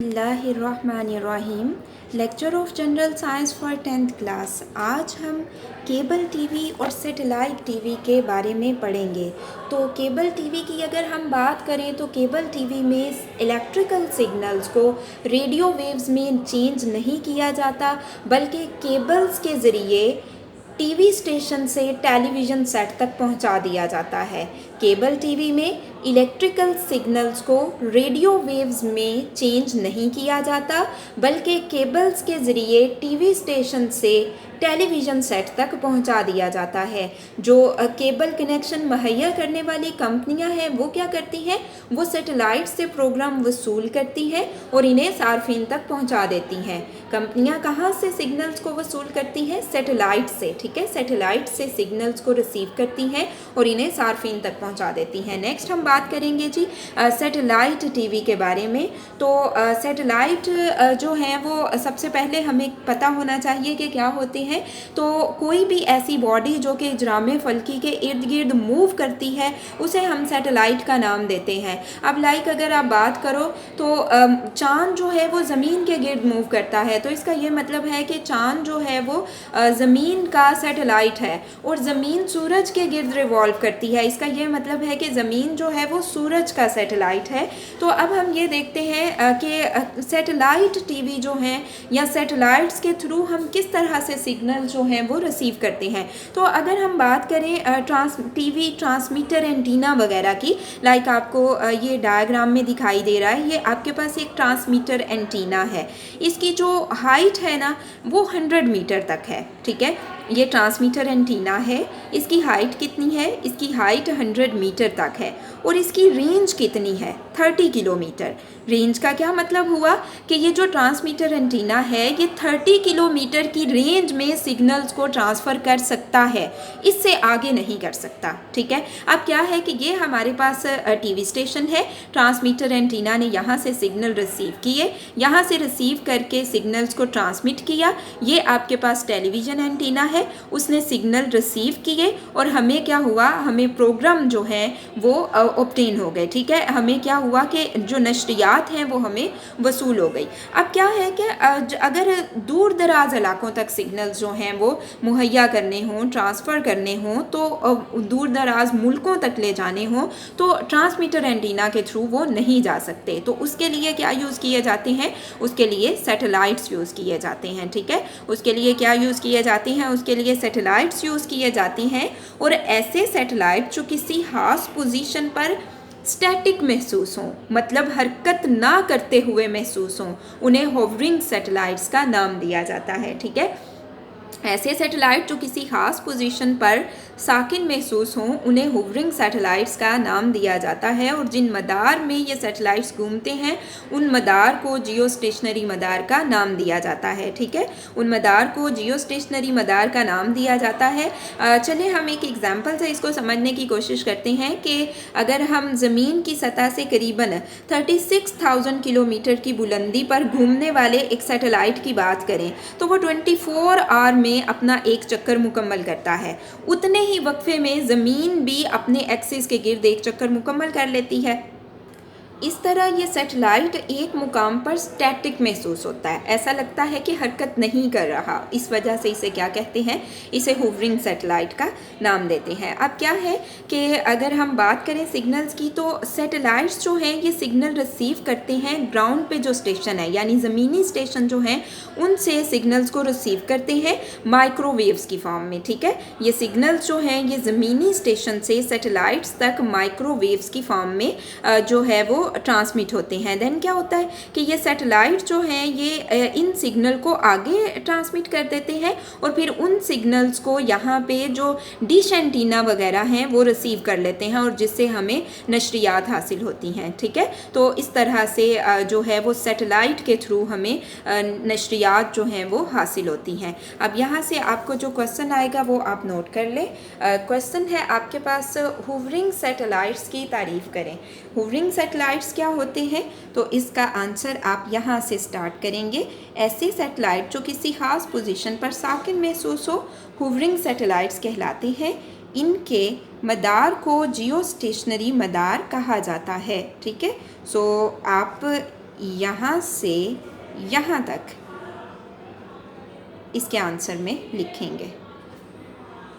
बिस्मिल्लाहिर्रहमानिर्रहीम। Lecture of general science for 10th class. आज हम केबल टीवी और सैटेलाइट टीवी के बारे में पढ़ेंगे। तो केबल टीवी की अगर हम बात करें तो केबल टीवी में इलेक्ट्रिकल सिग्नल्स को रेडियो वेव्स में चेंज नहीं किया जाता, बल्कि केबल्स के ज़रिए टीवी स्टेशन से टेलीविज़न सेट तक पहुंचा दिया जाता है। केबल टीवी में इलेक्ट्रिकल सिग्नल्स को रेडियो वेव्स में चेंज नहीं किया जाता, बल्कि केबल्स के ज़रिए टीवी स्टेशन से टेलीविज़न सेट तक पहुंचा दिया जाता है। जो केबल कनेक्शन मुहैया करने वाली कंपनियां हैं वो क्या करती हैं, वो सैटेलाइट से प्रोग्राम वसूल करती हैं और इन्हें सार्फिन तक पहुंचा देती हैं। कंपनियां कहाँ से सिग्नल्स को वसूल करती हैं? सैटेलाइट से। ठीक है, सैटेलाइट से सिग्नल्स को रिसीव करती हैं और इन्हें सार्फिन तक पहुंचा देती हैं। नेक्स्ट हम बात करेंगे जी सैटेलाइट टीवी के बारे में। तो सैटेलाइट जो है वो सबसे पहले हमें पता होना चाहिए कि क्या होते हैं। तो कोई भी ऐसी बॉडी जो कि इजराम फल्की के इर्द गिर्द मूव करती है उसे हम सैटेलाइट का नाम देते हैं। अब लाइक अगर आप बात करो तो चाँद जो है वो ज़मीन के गिर्द मूव करता है, तो इसका ये मतलब है कि चाँद जो है वो ज़मीन का सैटेलाइट है और ज़मीन सूरज के गिर्द रिवॉल्व करती है। इसका ये मतलब है कि ज़मीन जो है वो सूरज का सैटेलाइट है। तो अब हम ये देखते हैं कि सैटेलाइट टीवी जो हैं या सैटेलाइट्स के थ्रू हम किस तरह से सिग्नल जो हैं वो रिसीव करते हैं। तो अगर हम बात करें टीवी ट्रांसमीटर एंटीना वगैरह की, लाइक आपको ये डायग्राम में दिखाई दे रहा है, ये आपके पास एक ट्रांसमीटर एंटीना है। इसकी जो हाइट है ना वो 100 मीटर तक है। ठीक है, ये ट्रांसमीटर एंटीना है। इसकी हाइट कितनी है? इसकी हाइट 100 मीटर तक है और इसकी रेंज कितनी है? 30 किलोमीटर। रेंज का क्या मतलब हुआ कि ये जो ट्रांसमीटर एंटीना है ये 30 किलोमीटर की रेंज में सिग्नल्स को ट्रांसफ़र कर सकता है, इससे आगे नहीं कर सकता। ठीक है, अब क्या है कि ये हमारे पास टीवी स्टेशन है। ट्रांसमीटर एंटीना ने यहाँ से सिग्नल रिसीव किए, यहाँ से रिसीव करके सिग्नल्स को ट्रांसमिट किया। ये आपके पास टेलीविज़न एंटीना है, उसने सिग्नल रिसीव किए और हमें क्या हुआ, हमें प्रोग्राम जो है वो ऑब्टेन हो गए। ठीक है, हमें क्या हुआ कि जो नशरियात हैं वो हमें वसूल हो गई। अब क्या है कि अगर दूर दराज इलाकों तक सिग्नल्स जो हैं वो मुहैया करने हों, ट्रांसफ़र करने हों, तो दूर दराज मुल्कों तक ले जाने हों, तो ट्रांसमीटर एंटीना के थ्रू वो नहीं जा सकते। तो उसके लिए क्या यूज़ किए जाते हैं? उसके लिए सैटेलाइट्स यूज़ किए जाते हैं। ठीक है, उसके लिए क्या यूज़ किए जाते हैं? उसके लिए सैटेलाइट्स यूज़ किए जाते हैं। और ऐसे सैटेलाइट जो किसी खास पोजीशन पर स्टैटिक महसूस हों, मतलब हरकत ना करते हुए महसूस हों, उन्हें होवरिंग सैटेलाइट्स का नाम दिया जाता है। ठीक है, ऐसे सैटेलाइट जो किसी खास पोजीशन पर साकिन महसूस हों उन्हें होवरिंग सैटेलाइट्स का नाम दिया जाता है। और जिन मदार में ये सैटेलाइट्स घूमते हैं उन मदार को जियो स्टेशनरी मदार का नाम दिया जाता है। ठीक है, उन मदार को जियो स्टेशनरी मदार का नाम दिया जाता है। चलिए हम एक एग्जांपल से इसको समझने की कोशिश करते हैं कि अगर हम ज़मीन की सतह से करीबन 36,000 किलोमीटर की बुलंदी पर घूमने वाले एक सैटेलाइट की बात करें तो वो 24 आवर में अपना एक चक्कर मुकम्मल करता है। उतने ही वक्फे में ज़मीन भी अपने एक्सिस के गिर्द एक चक्कर मुकम्मल कर लेती है। इस तरह ये सैटेलाइट एक मुकाम पर स्टैटिक महसूस होता है, ऐसा लगता है कि हरकत नहीं कर रहा। इस वजह से इसे क्या कहते हैं? इसे होवरिंग सैटेलाइट का नाम देते हैं। अब क्या है कि अगर हम बात करें सिग्नल्स की, तो सैटेलाइट्स जो हैं ये सिग्नल रिसीव करते हैं ग्राउंड पे जो स्टेशन है, यानी ज़मीनी स्टेशन जो हैं उनसे सिग्नल्स को रिसीव करते हैं माइक्रोवेव्स की फॉर्म में। ठीक है, ये सिग्नल्स जो हैं ये ज़मीनी स्टेशन से सैटेलाइट्स तक माइक्रोवेव्स की फॉर्म में जो है वो ट्रांसमिट होते हैं। देन क्या होता है कि ये सैटेलाइट जो हैं ये इन सिग्नल को आगे ट्रांसमिट कर देते हैं और फिर उन सिग्नल्स को यहाँ पे जो डिश एंटीना वगैरह हैं वो रिसीव कर लेते हैं और जिससे हमें नशरियात हासिल होती हैं। ठीक है, तो इस तरह से जो है वो सैटेलाइट के थ्रू हमें नशरियात जो हैं वो हासिल होती हैं। अब यहाँ से आपको जो क्वेश्चन आएगा वो आप नोट कर लें। क्वेश्चन है आपके पास, होवरिंग सैटेलाइट्स की तारीफ़ करें। होवरिंग सैटेलाइट्स क्या होते हैं? तो इसका आंसर आप यहाँ से स्टार्ट करेंगे। ऐसे सैटेलाइट जो किसी खास पोजीशन पर साकिन महसूस हो होवरिंग सैटेलाइट्स कहलाते हैं। इनके मदार को जियो स्टेशनरी मदार कहा जाता है। ठीक है, सो आप यहाँ से यहाँ तक इसके आंसर में लिखेंगे।